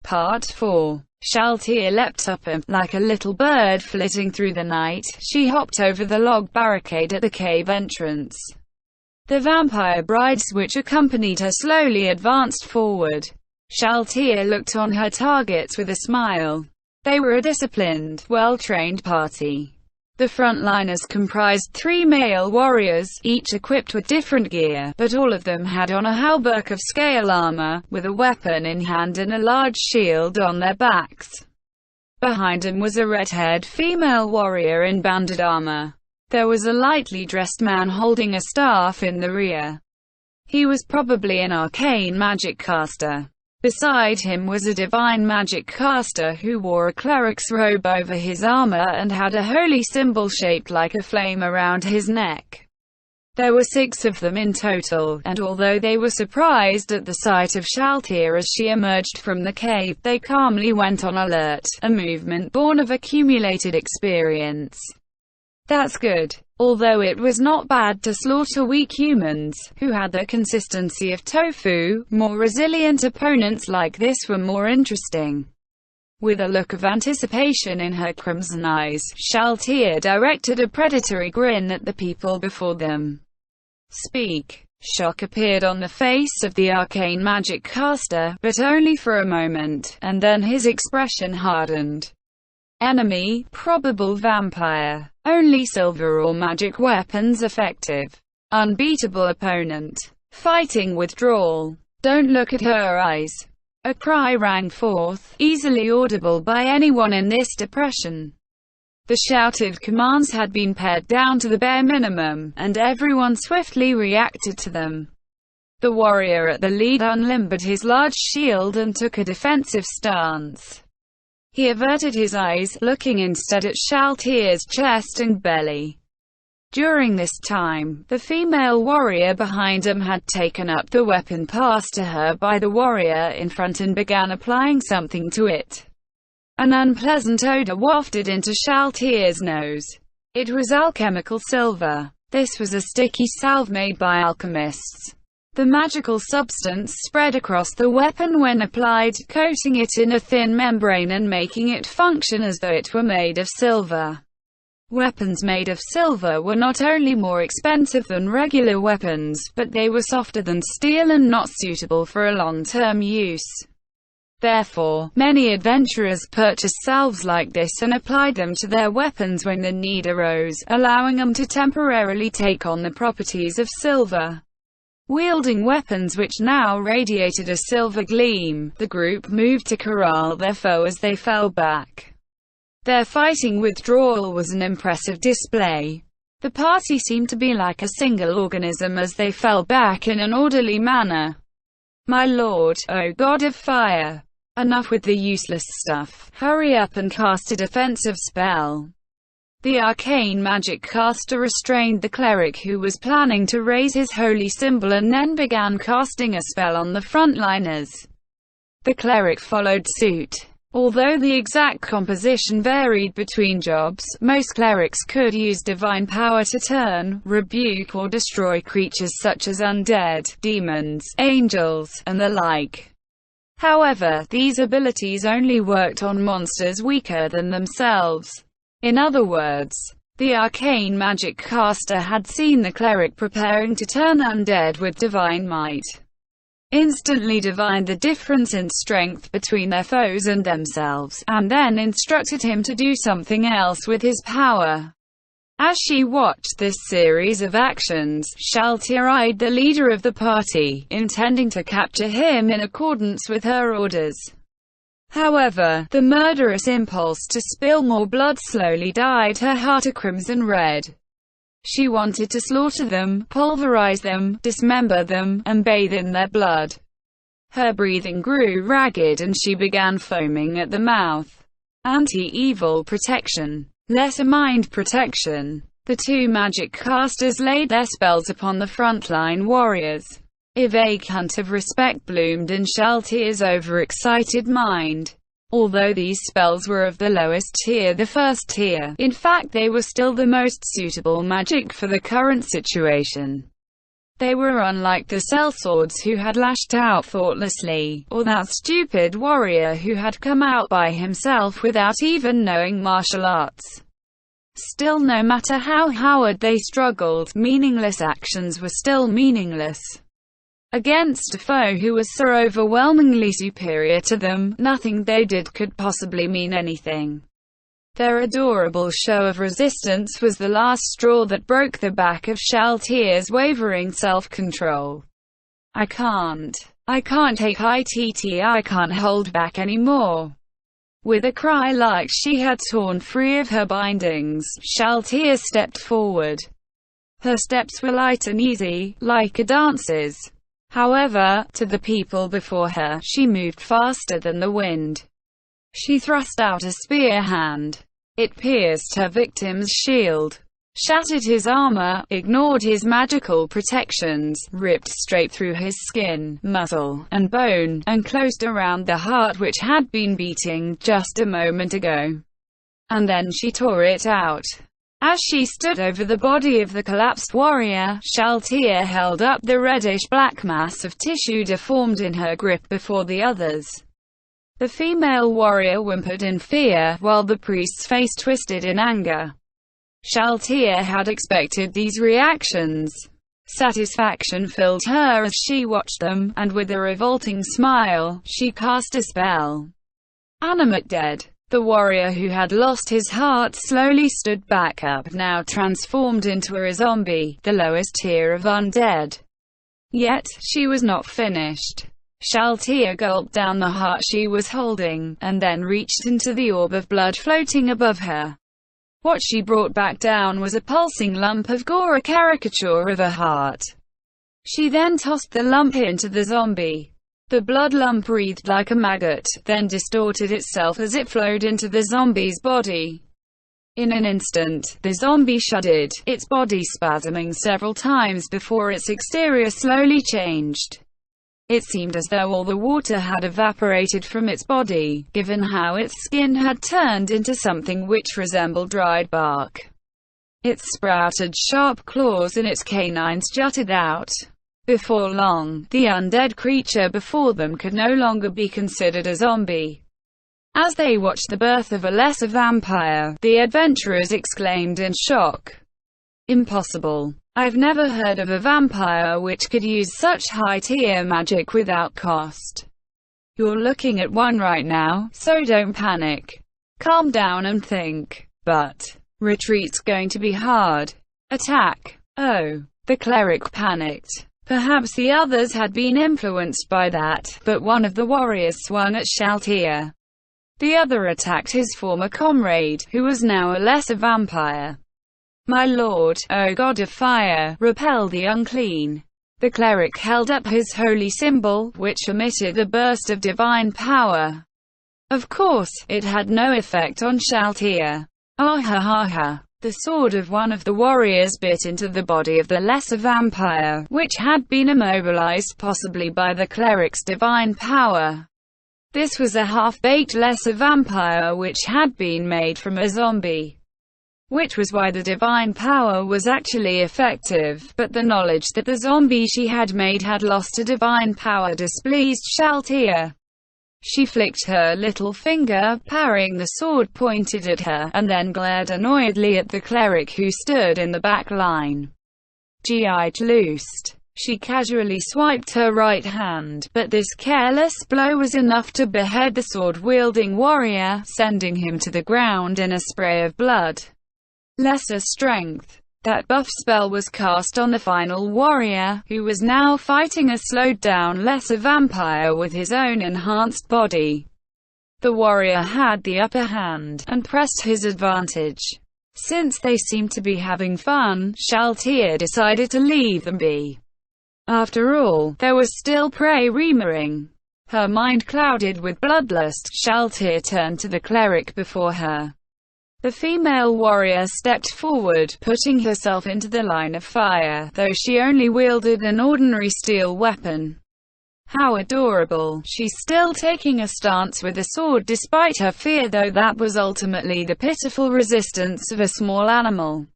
Part 4. Shaltia leapt up and, like a little bird flitting through the night, she hopped over the log barricade at the cave entrance. The vampire brides which accompanied her slowly advanced forward. Shaltia looked on her targets with a smile. They were a disciplined, well-trained party. The frontliners comprised 3 male warriors, each equipped with different gear, but all of them had on a hauberk of scale armor, with a weapon in hand and a large shield on their backs. Behind them was a red-haired female warrior in banded armor. There was a lightly dressed man holding a staff in the rear. He was probably an arcane magic caster. Beside him was a divine magic caster who wore a cleric's robe over his armor and had a holy symbol shaped like a flame around his neck. There were 6 of them in total, and although they were surprised at the sight of Shaltia as she emerged from the cave, they calmly went on alert, a movement born of accumulated experience. That's good. Although it was not bad to slaughter weak humans, who had the consistency of tofu, more resilient opponents like this were more interesting. With a look of anticipation in her crimson eyes, Shaltia directed a predatory grin at the people before them. Speak. Shock appeared on the face of the arcane magic caster, but only for a moment, and then his expression hardened. Enemy, probable vampire. Only silver or magic weapons effective. Unbeatable opponent. Fighting withdrawal. Don't look at her eyes. A cry rang forth, easily audible by anyone in this depression. The shouted commands had been pared down to the bare minimum, and everyone swiftly reacted to them. The warrior at the lead unlimbered his large shield and took a defensive stance. He averted his eyes, looking instead at Shaltia's chest and belly. During this time, the female warrior behind him had taken up the weapon passed to her by the warrior in front and began applying something to it. An unpleasant odor wafted into Shaltia's nose. It was alchemical silver. This was a sticky salve made by alchemists. The magical substance spread across the weapon when applied, coating it in a thin membrane and making it function as though it were made of silver. Weapons made of silver were not only more expensive than regular weapons, but they were softer than steel and not suitable for a long-term use. Therefore, many adventurers purchased salves like this and applied them to their weapons when the need arose, allowing them to temporarily take on the properties of silver. Wielding weapons which now radiated a silver gleam, the group moved to corral their foe as they fell back. Their fighting withdrawal was an impressive display. The party seemed to be like a single organism as they fell back in an orderly manner. My lord, O god of fire! Enough with the useless stuff. Hurry up and cast a defensive spell. The arcane magic caster restrained the cleric who was planning to raise his holy symbol and then began casting a spell on the frontliners. The cleric followed suit. Although the exact composition varied between jobs, most clerics could use divine power to turn, rebuke or destroy creatures such as undead, demons, angels, and the like. However, these abilities only worked on monsters weaker than themselves. In other words, the arcane magic caster had seen the cleric preparing to turn undead with divine might. Instantly divined the difference in strength between their foes and themselves, and then instructed him to do something else with his power. As she watched this series of actions, Shaltia eyed the leader of the party, intending to capture him in accordance with her orders. However, the murderous impulse to spill more blood slowly dyed her heart a crimson red. She wanted to slaughter them, pulverize them, dismember them, and bathe in their blood. Her breathing grew ragged and she began foaming at the mouth. Anti-evil protection. Lesser mind protection. The 2 magic casters laid their spells upon the frontline warriors. A vague hint of respect bloomed in Shaltia's overexcited mind. Although these spells were of the lowest tier, the first tier, in fact they were still the most suitable magic for the current situation. They were unlike the sellswords who had lashed out thoughtlessly, or that stupid warrior who had come out by himself without even knowing martial arts. Still, no matter how hard they struggled, meaningless actions were still meaningless. Against a foe who was so overwhelmingly superior to them, nothing they did could possibly mean anything. Their adorable show of resistance was the last straw that broke the back of Shaltier's wavering self-control. I can't take it, I can't hold back anymore. With a cry like she had torn free of her bindings, Shaltier stepped forward. Her steps were light and easy, like a dancer's. However, to the people before her, she moved faster than the wind. She thrust out a spear hand. It pierced her victim's shield, shattered his armor, ignored his magical protections, ripped straight through his skin, muscle, and bone, and closed around the heart which had been beating just a moment ago. And then she tore it out. As she stood over the body of the collapsed warrior, Shaltier held up the reddish-black mass of tissue deformed in her grip before the others. The female warrior whimpered in fear, while the priest's face twisted in anger. Shaltier had expected these reactions. Satisfaction filled her as she watched them, and with a revolting smile, she cast a spell. Animate dead. The warrior who had lost his heart slowly stood back up, now transformed into a zombie, the lowest tier of undead. Yet, she was not finished. Shaltier gulped down the heart she was holding, and then reached into the orb of blood floating above her. What she brought back down was a pulsing lump of gore, a caricature of a heart. She then tossed the lump into the zombie. The blood lump breathed like a maggot, then distorted itself as it flowed into the zombie's body. In an instant, the zombie shuddered, its body spasming several times before its exterior slowly changed. It seemed as though all the water had evaporated from its body, given how its skin had turned into something which resembled dried bark. It sprouted sharp claws and its canines jutted out. Before long, the undead creature before them could no longer be considered a zombie. As they watched the birth of a lesser vampire, the adventurers exclaimed in shock. Impossible. I've never heard of a vampire which could use such high-tier magic without cost. You're looking at one right now, so don't panic. Calm down and think. But retreat's going to be hard. Attack. Oh. The cleric panicked. Perhaps the others had been influenced by that, but one of the warriors swung at Shaltier. The other attacked his former comrade, who was now a lesser vampire. My lord, O god of fire, repel the unclean. The cleric held up his holy symbol, which emitted a burst of divine power. Of course, it had no effect on Shaltier. Ah ha ha ha. The sword of one of the warriors bit into the body of the lesser vampire, which had been immobilized possibly by the cleric's divine power. This was a half-baked lesser vampire which had been made from a zombie. Which was why the divine power was actually effective, but the knowledge that the zombie she had made had lost her divine power displeased Shaltier. She flicked her little finger, parrying the sword pointed at her, and then glared annoyedly at the cleric who stood in the back line. Gi loosed. She casually swiped her right hand, but this careless blow was enough to behead the sword-wielding warrior, sending him to the ground in a spray of blood. Lesser strength. That buff spell was cast on the final warrior, who was now fighting a slowed-down lesser vampire with his own enhanced body. The warrior had the upper hand, and pressed his advantage. Since they seemed to be having fun, Shaltier decided to leave them be. After all, there was still prey rearing. Her mind clouded with bloodlust, Shaltier turned to the cleric before her. The female warrior stepped forward, putting herself into the line of fire, though she only wielded an ordinary steel weapon. How adorable. She's still taking a stance with a sword despite her fear, though that was ultimately the pitiful resistance of a small animal.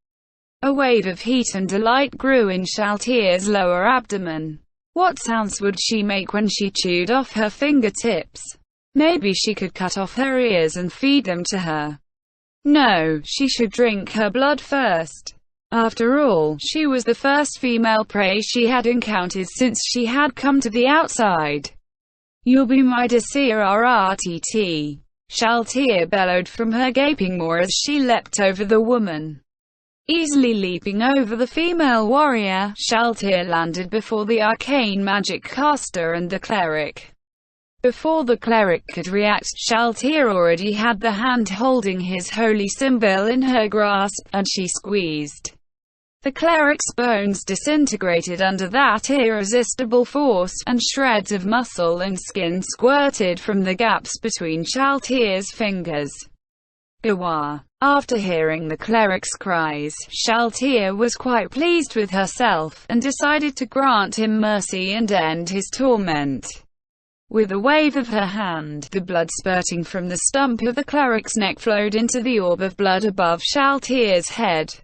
A wave of heat and delight grew in Shaltier's lower abdomen. What sounds would she make when she chewed off her fingertips? Maybe she could cut off her ears and feed them to her. No, she should drink her blood first. After all, she was the first female prey she had encountered since she had come to the outside. "You'll be my desir RRTT. Shaltier bellowed from her gaping maw as she leapt over the woman. Easily leaping over the female warrior, Shaltier landed before the arcane magic caster and the cleric. Before the cleric could react, Shaltier already had the hand holding his holy symbol in her grasp, and she squeezed. The cleric's bones disintegrated under that irresistible force, and shreds of muscle and skin squirted from the gaps between Shaltier's fingers. Gawa. After hearing the cleric's cries, Shaltier was quite pleased with herself, and decided to grant him mercy and end his torment. With a wave of her hand, the blood spurting from the stump of the cleric's neck flowed into the orb of blood above Shaltier's head.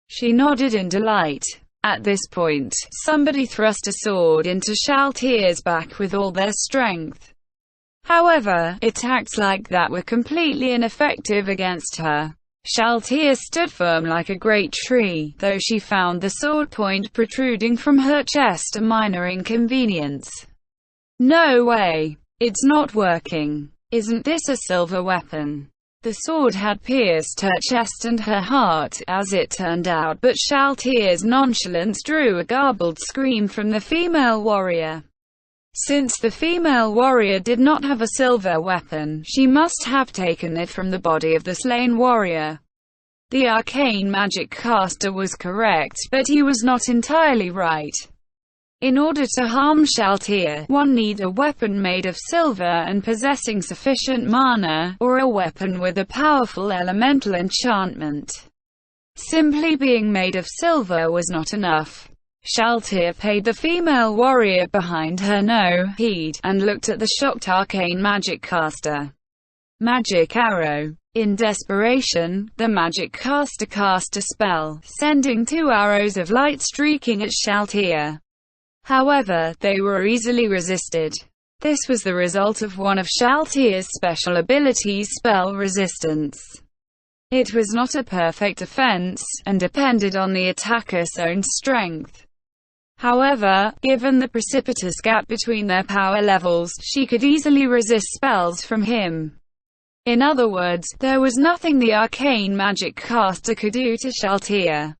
She nodded in delight. At this point, somebody thrust a sword into Shaltier's back with all their strength. However, attacks like that were completely ineffective against her. Shaltier stood firm like a great tree, though she found the sword point protruding from her chest a minor inconvenience. "No way. It's not working. Isn't this a silver weapon?" The sword had pierced her chest and her heart, as it turned out, but Shaltier's nonchalance drew a garbled scream from the female warrior. Since the female warrior did not have a silver weapon, she must have taken it from the body of the slain warrior. The arcane magic caster was correct, but he was not entirely right. In order to harm Shaltier, one needs a weapon made of silver and possessing sufficient mana, or a weapon with a powerful elemental enchantment. Simply being made of silver was not enough. Shaltier paid the female warrior behind her no heed, and looked at the shocked arcane magic caster. Magic arrow. In desperation, the magic caster cast a spell, sending 2 arrows of light streaking at Shaltier. However, they were easily resisted. This was the result of one of Shaltier's special abilities, spell resistance. It was not a perfect defense, and depended on the attacker's own strength. However, given the precipitous gap between their power levels, she could easily resist spells from him. In other words, there was nothing the arcane magic caster could do to Shaltier.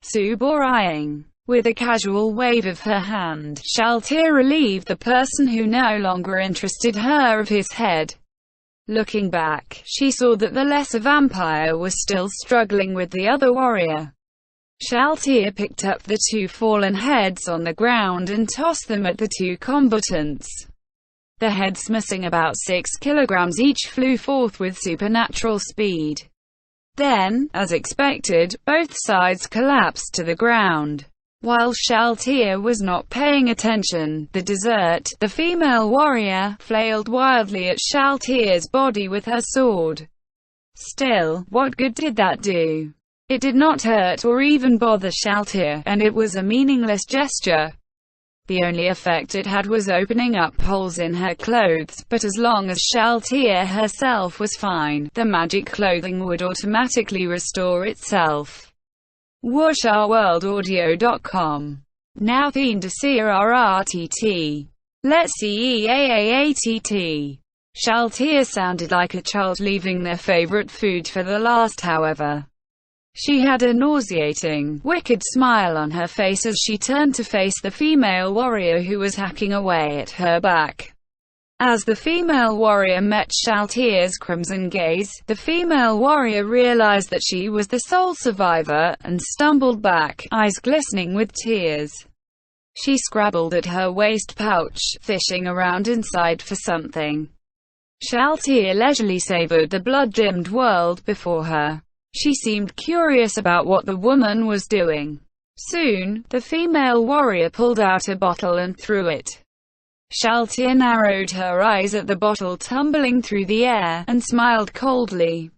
Suborying. With a casual wave of her hand, Shaltier relieved the person who no longer interested her of his head. Looking back, she saw that the lesser vampire was still struggling with the other warrior. Shaltier picked up the 2 fallen heads on the ground and tossed them at the 2 combatants. The heads, missing about 6 kilograms each, flew forth with supernatural speed. Then, as expected, both sides collapsed to the ground. While Shaltier was not paying attention, the female warrior, flailed wildly at Shaltier's body with her sword. Still, what good did that do? It did not hurt or even bother Shaltier, and it was a meaningless gesture. The only effect it had was opening up holes in her clothes, but as long as Shaltier herself was fine, the magic clothing would automatically restore itself. WooshOurWorldAudio.com. Now Theen Desir RRTT. Let's see EAAATT. Shaltier sounded like a child leaving their favorite food for the last. However, she had a nauseating, wicked smile on her face as she turned to face the female warrior who was hacking away at her back. As the female warrior met Shaltier's crimson gaze, the female warrior realized that she was the sole survivor, and stumbled back, eyes glistening with tears. She scrabbled at her waist pouch, fishing around inside for something. Shaltier leisurely savored the blood-dimmed world before her. She seemed curious about what the woman was doing. Soon, the female warrior pulled out a bottle and threw it. Shaltier narrowed her eyes at the bottle tumbling through the air, and smiled coldly.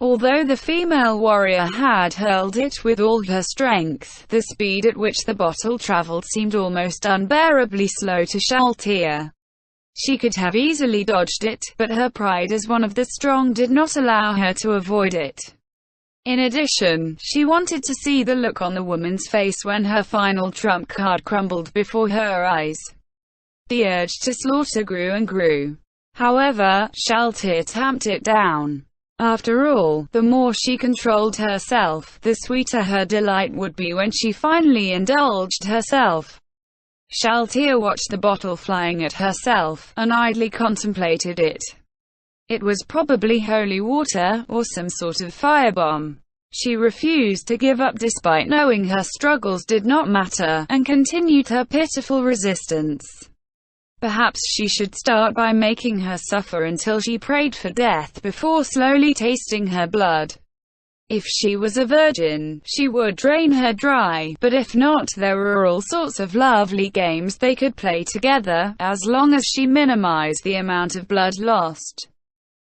Although the female warrior had hurled it with all her strength, the speed at which the bottle traveled seemed almost unbearably slow to Shaltia. She could have easily dodged it, but her pride as one of the strong did not allow her to avoid it. In addition, she wanted to see the look on the woman's face when her final trump card crumbled before her eyes. The urge to slaughter grew and grew. However, Shaltia tamped it down. After all, the more she controlled herself, the sweeter her delight would be when she finally indulged herself. Shaltia watched the bottle flying at herself, and idly contemplated it. It was probably holy water, or some sort of firebomb. She refused to give up despite knowing her struggles did not matter, and continued her pitiful resistance. Perhaps she should start by making her suffer until she prayed for death before slowly tasting her blood. If she was a virgin, she would drain her dry, but if not, there were all sorts of lovely games they could play together, as long as she minimized the amount of blood lost.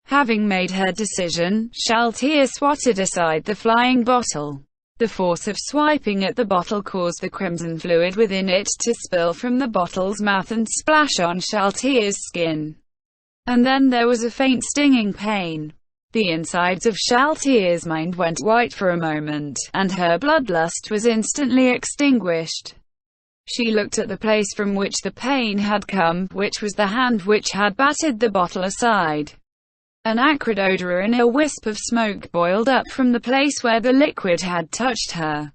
Having made her decision, Shaltia swatted aside the flying bottle. The force of swiping at the bottle caused the crimson fluid within it to spill from the bottle's mouth and splash on Shaltia's skin. And then there was a faint stinging pain. The insides of Shaltia's mind went white for a moment, and her bloodlust was instantly extinguished. She looked at the place from which the pain had come, which was the hand which had battered the bottle aside. An acrid odor and a wisp of smoke boiled up from the place where the liquid had touched her.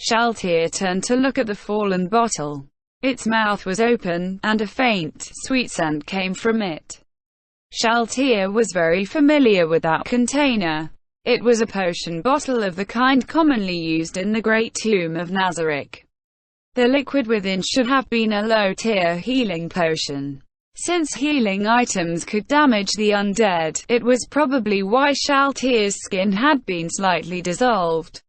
Shaltia turned to look at the fallen bottle. Its mouth was open, and a faint, sweet scent came from it. Shaltia was very familiar with that container. It was a potion bottle of the kind commonly used in the Great Tomb of Nazarick. The liquid within should have been a low-tier healing potion. Since healing items could damage the undead, it was probably why Shaltia's skin had been slightly dissolved.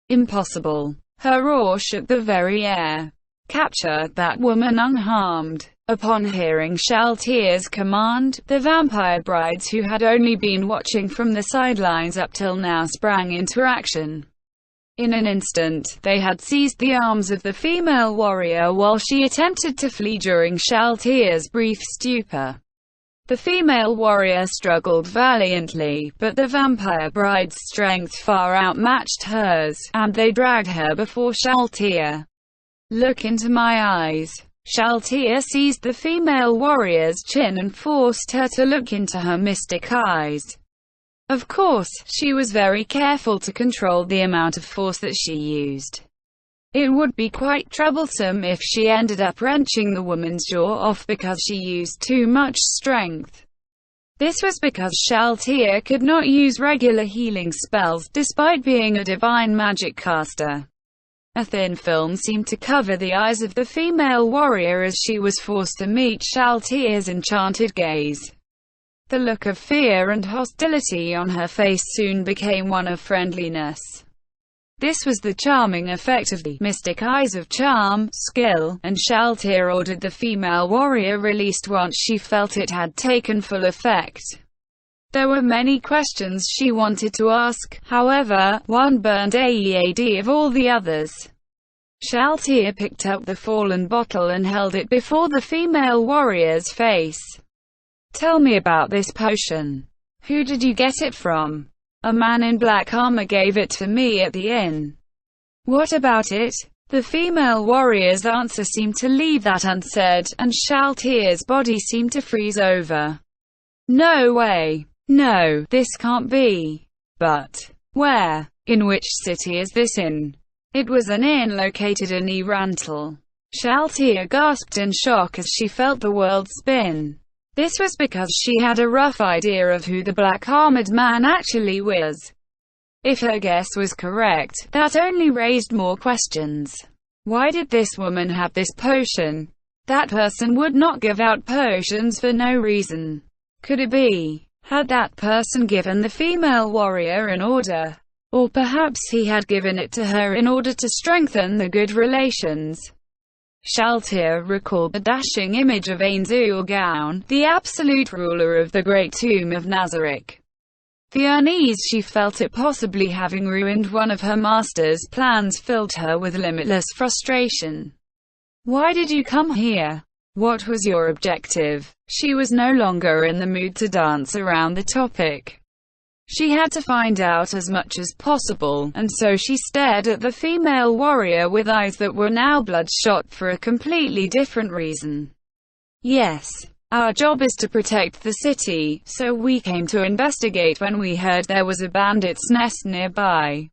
Impossible. Her roar shook the very air. Capture that woman unharmed. Upon hearing Shaltia's command, the vampire brides who had only been watching from the sidelines up till now sprang into action. In an instant, they had seized the arms of the female warrior while she attempted to flee during Shaltia's brief stupor. The female warrior struggled valiantly, but the vampire bride's strength far outmatched hers, and they dragged her before Shaltia. "Look into my eyes." Shaltia seized the female warrior's chin and forced her to look into her mystic eyes. Of course, she was very careful to control the amount of force that she used. It would be quite troublesome if she ended up wrenching the woman's jaw off because she used too much strength. This was because Shaltia could not use regular healing spells, despite being a divine magic caster. A thin film seemed to cover the eyes of the female warrior as she was forced to meet Shaltia's enchanted gaze. The look of fear and hostility on her face soon became one of friendliness. This was the charming effect of the mystic eyes of charm, skill, and Shaltia ordered the female warrior released once she felt it had taken full effect. There were many questions she wanted to ask, however, one burned AEAD of all the others. Shaltia picked up the fallen bottle and held it before the female warrior's face. "Tell me about this potion. Who did you get it from?" "A man in black armor gave it to me at the inn." "What about it?" The female warrior's answer seemed to leave that unsaid, and Shaltia's body seemed to freeze over. "No way. No, this can't be. But where? In which city is this inn?" It was an inn located in Erantal. Shaltia gasped in shock as she felt the world spin. This was because she had a rough idea of who the black-armored man actually was. If her guess was correct, that only raised more questions. Why did this woman have this potion? That person would not give out potions for no reason. Could it be? Had that person given the female warrior an order? Or perhaps he had given it to her in order to strengthen the good relations? Shaltia recalled the dashing image of Ainzul Gaon, the absolute ruler of the Great Tomb of Nazarick. The unease she felt at possibly having ruined one of her master's plans filled her with limitless frustration. Why did you come here? What was your objective? She was no longer in the mood to dance around the topic. She had to find out as much as possible, and so she stared at the female warrior with eyes that were now bloodshot for a completely different reason. Yes. Our job is to protect the city, so we came to investigate when we heard there was a bandit's nest nearby.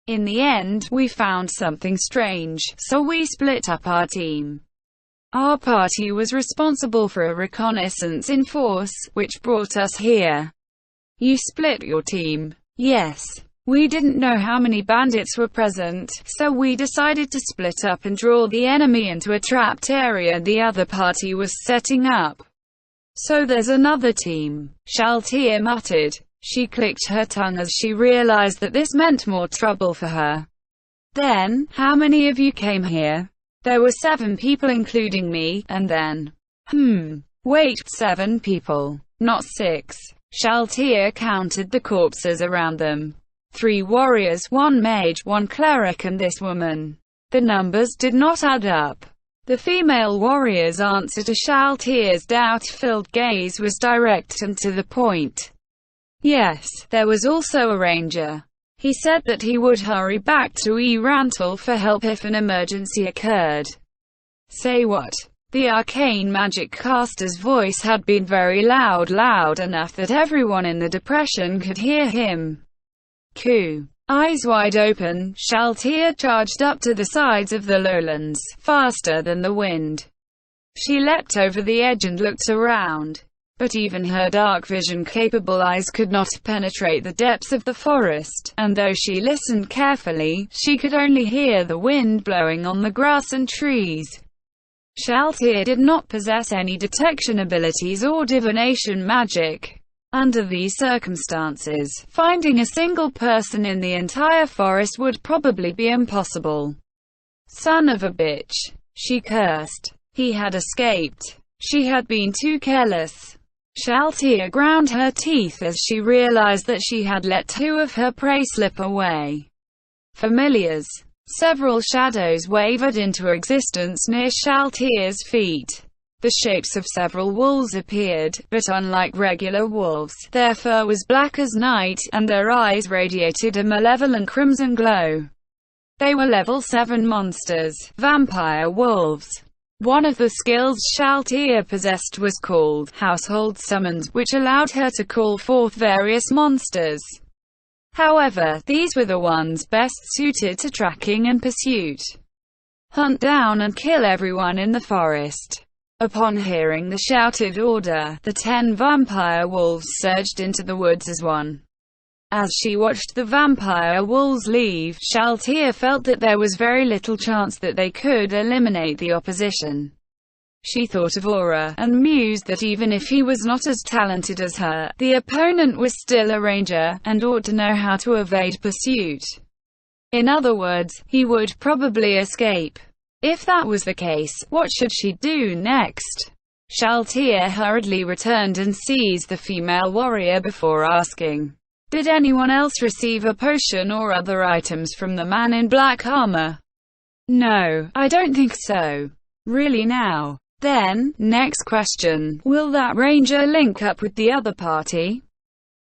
In the end, we found something strange, so we split up our team. Our party was responsible for a reconnaissance in force, which brought us here. You split your team? Yes. We didn't know how many bandits were present, so we decided to split up and draw the enemy into a trapped area the other party was setting up. So there's another team, Shaltia muttered. She clicked her tongue as she realized that this meant more trouble for her. Then, how many of you came here? There were 7 people including me, and then… Wait, 7 people. Not 6. Shaltia counted the corpses around them. 3 warriors, 1 mage, 1 cleric and this woman. The numbers did not add up. The female warrior's answer to Shaltia's doubt-filled gaze was direct and to the point. Yes, there was also a ranger. He said that he would hurry back to Rantel for help if an emergency occurred. Say what? The arcane magic caster's voice had been very loud enough that everyone in the depression could hear him. Eyes wide open, Shaltia charged up to the sides of the lowlands, faster than the wind. She leapt over the edge and looked around. But even her dark vision-capable eyes could not penetrate the depths of the forest, and though she listened carefully, she could only hear the wind blowing on the grass and trees. Shaltia did not possess any detection abilities or divination magic. Under these circumstances, finding a single person in the entire forest would probably be impossible. Son of a bitch, she cursed. He had escaped. She had been too careless. Shaltia ground her teeth as she realized that she had let 2 of her prey slip away. Familiars. Several shadows wavered into existence near Shaltia's feet. The shapes of several wolves appeared, but unlike regular wolves, their fur was black as night, and their eyes radiated a malevolent crimson glow. They were level 7 monsters, vampire wolves. One of the skills Shaltia possessed was called Household Summons, which allowed her to call forth various monsters. However, these were the ones best suited to tracking and pursuit. Hunt down and kill everyone in the forest. Upon hearing the shouted order, the 10 vampire wolves surged into the woods as one. As she watched the vampire wolves leave, Shaltia felt that there was very little chance that they could eliminate the opposition. She thought of Aura, and mused that even if he was not as talented as her, the opponent was still a ranger, and ought to know how to evade pursuit. In other words, he would probably escape. If that was the case, what should she do next? Shaltia hurriedly returned and seized the female warrior before asking, "Did anyone else receive a potion or other items from the man in black armor?" "No, I don't think so." "Really now? Then, next question, will that ranger link up with the other party?"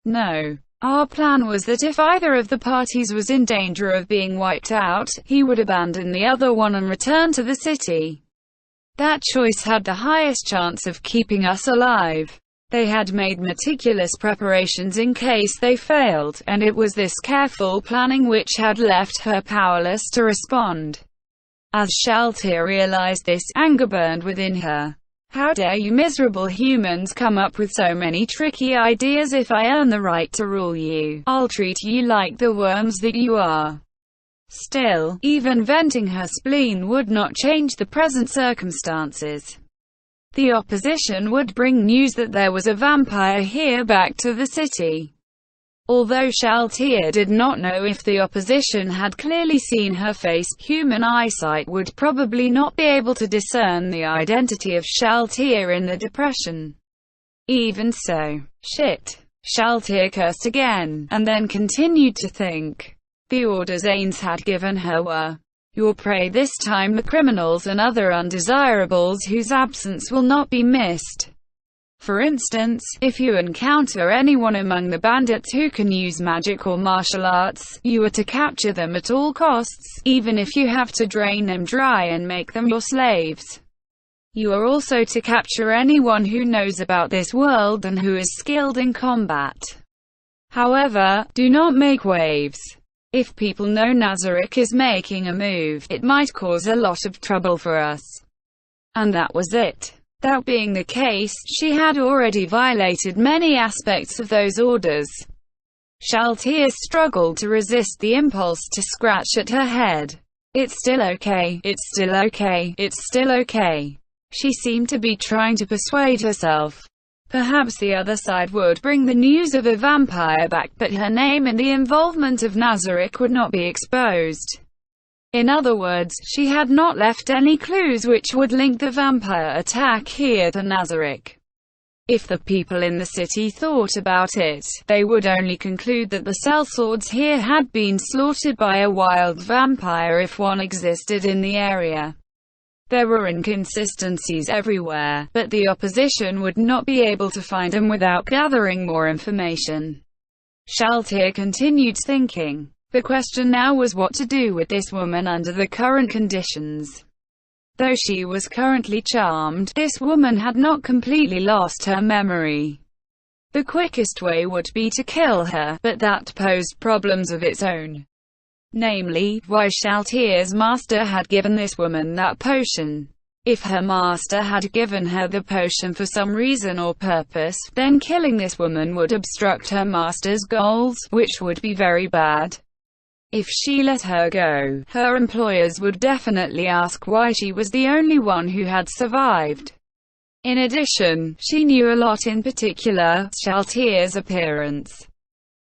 "No. Our plan was that if either of the parties was in danger of being wiped out, he would abandon the other one and return to the city. That choice had the highest chance of keeping us alive. They had made meticulous preparations in case they failed, and it was this careful planning which had left her powerless to respond." As Shaltia realized this, anger burned within her. "How dare you miserable humans come up with so many tricky ideas? If I earn the right to rule you, I'll treat you like the worms that you are." Still, even venting her spleen would not change the present circumstances. The opposition would bring news that there was a vampire here back to the city. Although Shaltia did not know if the opposition had clearly seen her face, human eyesight would probably not be able to discern the identity of Shaltia in the depression. Even so, shit. Shaltir cursed again, and then continued to think. The orders Ains had given her were, "Your prey this time the criminals and other undesirables whose absence will not be missed. For instance, if you encounter anyone among the bandits who can use magic or martial arts, you are to capture them at all costs, even if you have to drain them dry and make them your slaves. You are also to capture anyone who knows about this world and who is skilled in combat. However, do not make waves. If people know Nazarick is making a move, it might cause a lot of trouble for us." And that was it. That being the case, she had already violated many aspects of those orders. Shaltir struggled to resist the impulse to scratch at her head. "It's still okay, it's still okay, it's still okay." She seemed to be trying to persuade herself. Perhaps the other side would bring the news of a vampire back, but her name and the involvement of Nazarick would not be exposed. In other words, she had not left any clues which would link the vampire attack here to Nazarick. If the people in the city thought about it, they would only conclude that the sellswords here had been slaughtered by a wild vampire if one existed in the area. There were inconsistencies everywhere, but the opposition would not be able to find them without gathering more information. Shaltir continued thinking. The question now was what to do with this woman under the current conditions. Though she was currently charmed, this woman had not completely lost her memory. The quickest way would be to kill her, but that posed problems of its own. Namely, why Shaltir's master had given this woman that potion. If her master had given her the potion for some reason or purpose, then killing this woman would obstruct her master's goals, which would be very bad. If she let her go, her employers would definitely ask why she was the only one who had survived. In addition, she knew a lot, in particular, Shaltir's appearance.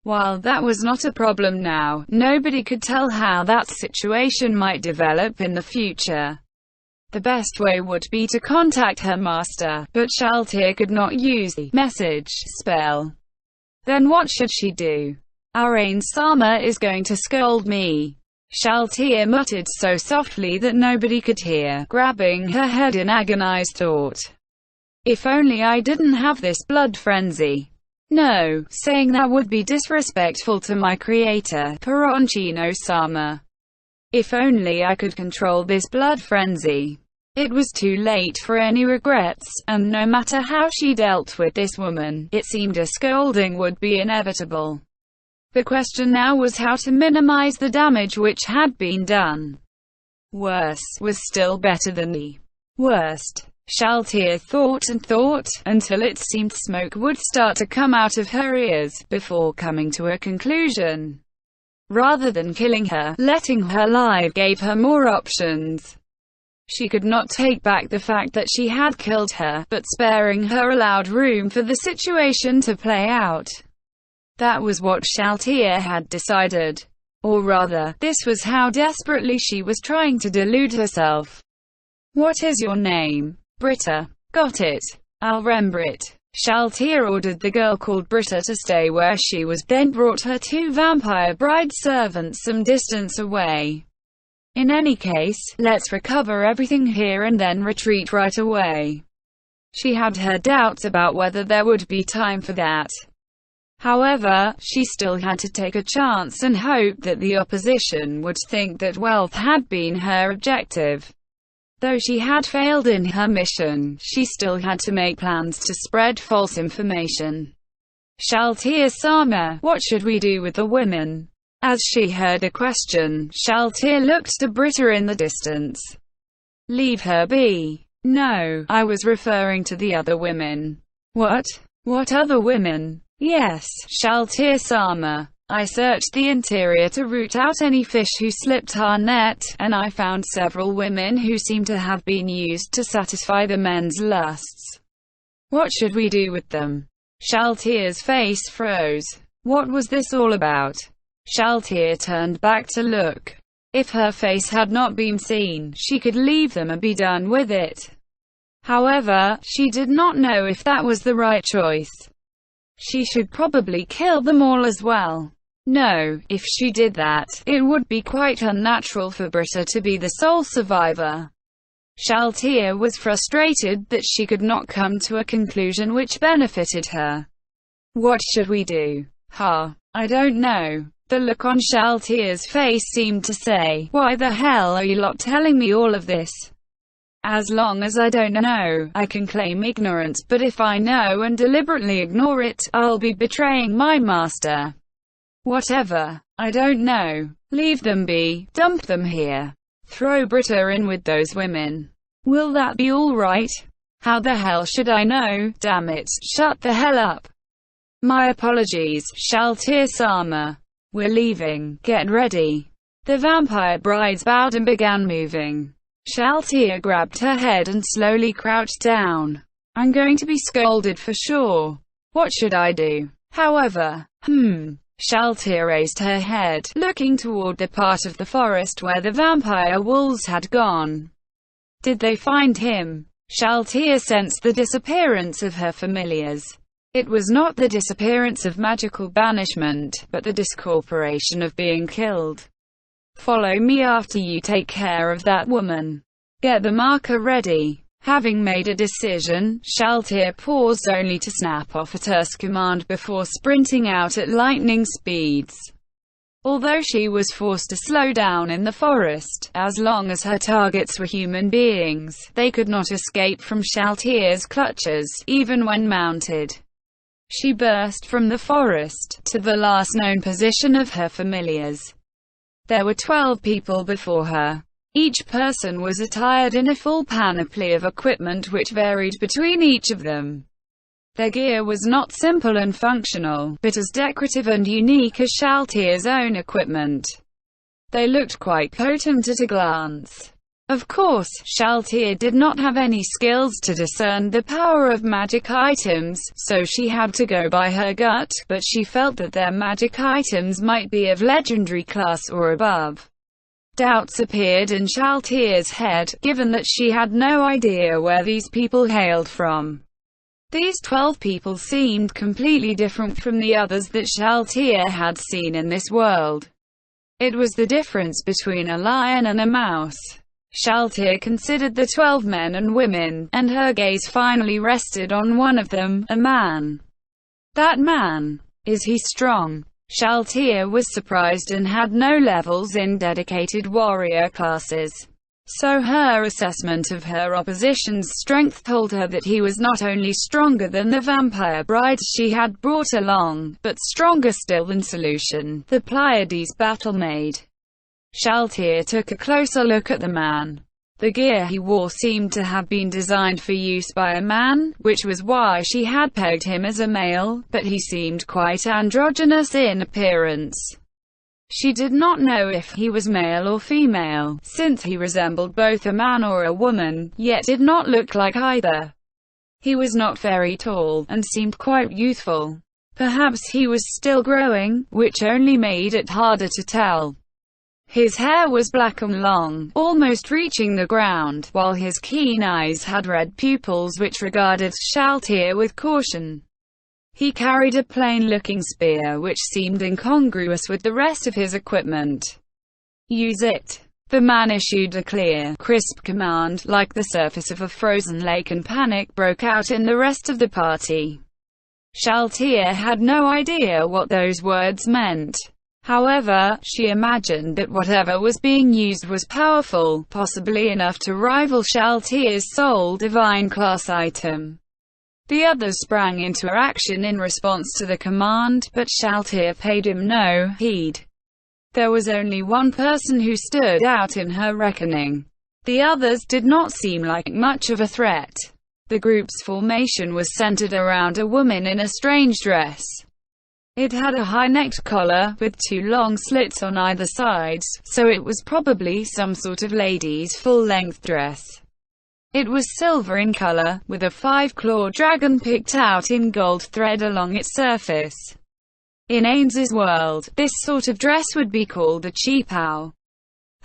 While that was not a problem now, nobody could tell how that situation might develop in the future. The best way would be to contact her master, but Shaltir could not use the message spell. Then what should she do? "Ain-sama is going to scold me," Shaltir muttered so softly that nobody could hear, grabbing her head in agonized thought. "If only I didn't have this blood frenzy. No, saying that would be disrespectful to my creator, Peroncino-sama. If only I could control this blood frenzy." It was too late for any regrets, and no matter how she dealt with this woman, it seemed a scolding would be inevitable. The question now was how to minimize the damage which had been done. Worse was still better than the worst. Shaltir thought and thought, until it seemed smoke would start to come out of her ears, before coming to a conclusion. Rather than killing her, letting her live gave her more options. She could not take back the fact that she had killed her, but sparing her allowed room for the situation to play out. That was what Shaltir had decided. Or rather, this was how desperately she was trying to delude herself. "What is your name?" "Britta." "Got it. I'll remember it." Shaltir ordered the girl called Britta to stay where she was, then brought her two vampire bride servants some distance away. "In any case, let's recover everything here and then retreat right away." She had her doubts about whether there would be time for that. However, she still had to take a chance and hope that the opposition would think that wealth had been her objective. Though she had failed in her mission, she still had to make plans to spread false information. "Shaltir-sama, what should we do with the women?" As she heard the question, Shaltir looked to Britta in the distance. "Leave her be." "No, I was referring to the other women." "What? What other women?" "Yes, Shaltir-sama. I searched the interior to root out any fish who slipped our net, and I found several women who seem to have been used to satisfy the men's lusts. What should we do with them?" Shaltir's face froze. What was this all about? Shaltir turned back to look. If her face had not been seen, she could leave them and be done with it. However, she did not know if that was the right choice. She should probably kill them all as well. No, if she did that, it would be quite unnatural for Britta to be the sole survivor. Shaltia was frustrated that she could not come to a conclusion which benefited her. What should we do? I don't know. The look on Shaltia's face seemed to say, why the hell are you lot telling me all of this? As long as I don't know, I can claim ignorance, but if I know and deliberately ignore it, I'll be betraying my master. Whatever. I don't know. Leave them be. Dump them here. Throw Britta in with those women. Will that be all right? How the hell should I know? Damn it. Shut the hell up. My apologies, Shaltir-sama. We're leaving. Get ready. The vampire brides bowed and began moving. Shaltia grabbed her head and slowly crouched down. I'm going to be scolded for sure. What should I do? However, Shaltia raised her head, looking toward the part of the forest where the vampire wolves had gone. Did they find him? Shaltia sensed the disappearance of her familiars. It was not the disappearance of magical banishment, but the discorporation of being killed. Follow me after you take care of that woman. Get the marker ready. Having made a decision, Shaltir paused only to snap off a terse command before sprinting out at lightning speeds. Although she was forced to slow down in the forest, as long as her targets were human beings, they could not escape from Shaltir's clutches, even when mounted. She burst from the forest, to the last known position of her familiars. There were 12 people before her. Each person was attired in a full panoply of equipment which varied between each of them. Their gear was not simple and functional, but as decorative and unique as Shaltir's own equipment. They looked quite potent at a glance. Of course, Shaltir did not have any skills to discern the power of magic items, so she had to go by her gut, but she felt that their magic items might be of legendary class or above. Doubts appeared in Shaltir's head, given that she had no idea where these people hailed from. These 12 people seemed completely different from the others that Shaltir had seen in this world. It was the difference between a lion and a mouse. Shaltir considered the 12 men and women, and her gaze finally rested on one of them, a man. That man. Is he strong? Shaltir was surprised and had no levels in dedicated warrior classes. So her assessment of her opposition's strength told her that he was not only stronger than the vampire brides she had brought along, but stronger still than Solution, the Pleiades battle maid. Shaltir took a closer look at the man. The gear he wore seemed to have been designed for use by a man, which was why she had pegged him as a male, but he seemed quite androgynous in appearance. She did not know if he was male or female, since he resembled both a man or a woman, yet did not look like either. He was not very tall, and seemed quite youthful. Perhaps he was still growing, which only made it harder to tell. His hair was black and long, almost reaching the ground, while his keen eyes had red pupils which regarded Shaltir with caution. He carried a plain-looking spear which seemed incongruous with the rest of his equipment. Use it. The man issued a clear, crisp command, like the surface of a frozen lake, and panic broke out in the rest of the party. Shaltir had no idea what those words meant. However, she imagined that whatever was being used was powerful, possibly enough to rival Shaltir's Soul Divine class item. The others sprang into action in response to the command, but Shaltir paid him no heed. There was only one person who stood out in her reckoning. The others did not seem like much of a threat. The group's formation was centered around a woman in a strange dress. It had a high-necked collar, with 2 long slits on either side, so it was probably some sort of lady's full-length dress. It was silver in color, with a 5-clawed dragon picked out in gold thread along its surface. In Ains's world, this sort of dress would be called a ch2.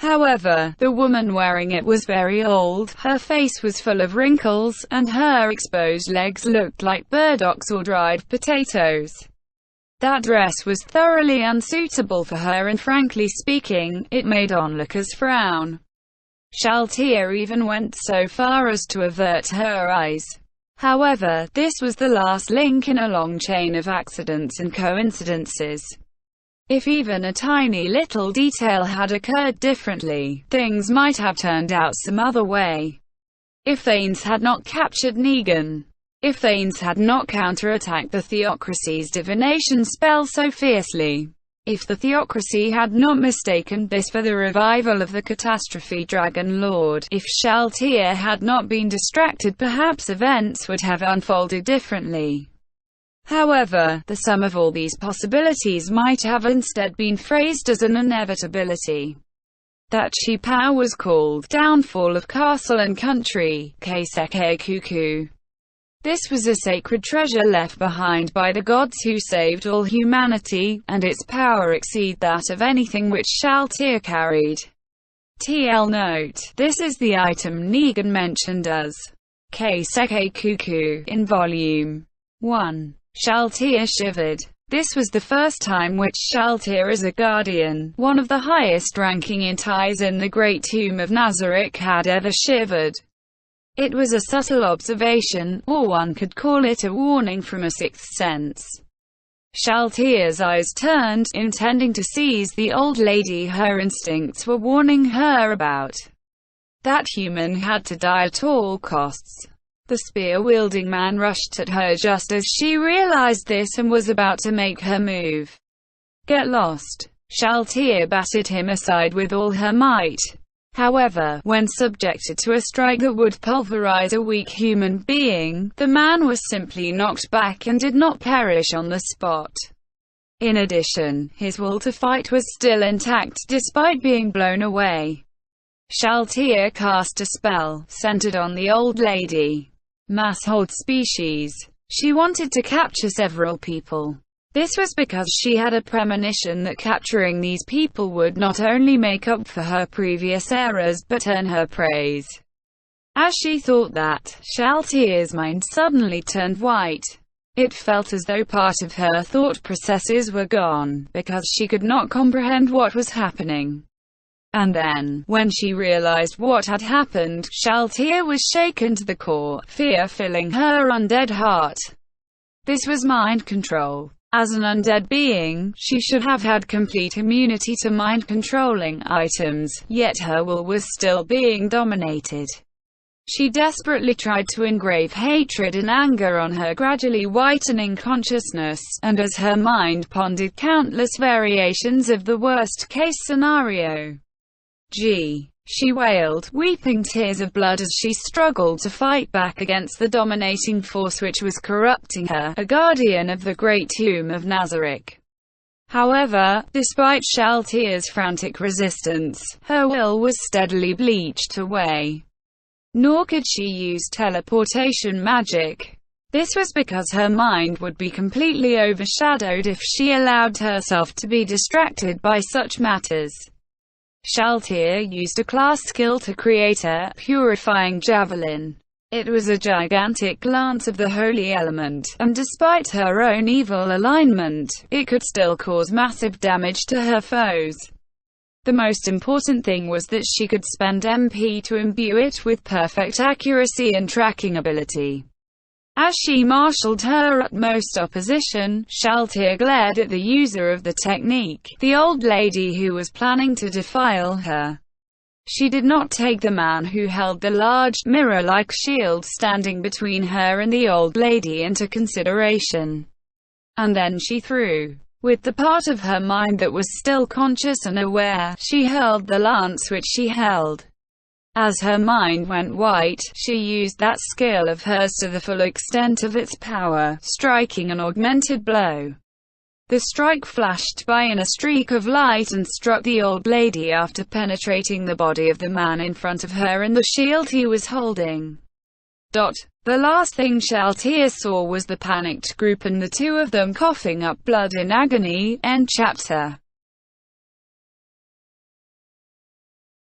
However, the woman wearing it was very old, her face was full of wrinkles, and her exposed legs looked like burdocks or dried potatoes. That dress was thoroughly unsuitable for her, and frankly speaking, it made onlookers frown. Shaltia even went so far as to avert her eyes. However, this was the last link in a long chain of accidents and coincidences. If even a tiny little detail had occurred differently, things might have turned out some other way. If Thanes had not captured Negan. If Thanes had not counterattacked the Theocracy's divination spell so fiercely. If the Theocracy had not mistaken this for the revival of the Catastrophe Dragon Lord. If Shaltia had not been distracted, perhaps events would have unfolded differently. However, the sum of all these possibilities might have instead been phrased as an inevitability. That ch2 was called Downfall of Castle and Country, ch2. This was a sacred treasure left behind by the gods who saved all humanity, and its power exceeded that of anything which Shaltia carried. TL note: this is the item Negan mentioned as ch2 in Volume 1. Shaltia shivered. This was the first time which Shaltia as a guardian, one of the highest ranking entities in the Great Tomb of Nazarick, had ever shivered. It was a subtle observation, or one could call it a warning from a sixth sense. Shaltia's eyes turned, intending to seize the old lady her instincts were warning her about. That human had to die at all costs. The spear-wielding man rushed at her just as she realized this and was about to make her move. Get lost. Shaltia batted him aside with all her might. However, when subjected to a strike that would pulverize a weak human being, the man was simply knocked back and did not perish on the spot. In addition, his will to fight was still intact despite being blown away. Shaltia cast a spell, centered on the old lady. Masshold species. She wanted to capture several people. This was because she had a premonition that capturing these people would not only make up for her previous errors but earn her praise. As she thought that, Shaltia's mind suddenly turned white. It felt as though part of her thought processes were gone, because she could not comprehend what was happening. And then, when she realized what had happened, Shaltia was shaken to the core, fear filling her undead heart. This was mind control. As an undead being, she should have had complete immunity to mind-controlling items, yet her will was still being dominated. She desperately tried to engrave hatred and anger on her gradually whitening consciousness, and as her mind pondered countless variations of the worst-case scenario. She wailed, weeping tears of blood as she struggled to fight back against the dominating force which was corrupting her, a guardian of the Great Tomb of Nazarick. However, despite Shaltia's frantic resistance, her will was steadily bleached away. Nor could she use teleportation magic. This was because her mind would be completely overshadowed if she allowed herself to be distracted by such matters. Shaltia used a class skill to create a purifying javelin. It was a gigantic lance of the holy element, and despite her own evil alignment, it could still cause massive damage to her foes. The most important thing was that she could spend MP to imbue it with perfect accuracy and tracking ability. As she marshaled her utmost opposition, Shaltia glared at the user of the technique, the old lady who was planning to defile her. She did not take the man who held the large, mirror-like shield standing between her and the old lady into consideration. And then she threw. With the part of her mind that was still conscious and aware, she hurled the lance which she held. As her mind went white, she used that skill of hers to the full extent of its power, striking an augmented blow. The strike flashed by in a streak of light and struck the old lady after penetrating the body of the man in front of her and the shield he was holding. The last thing Shaltia saw was the panicked group and the two of them coughing up blood in agony. End chapter.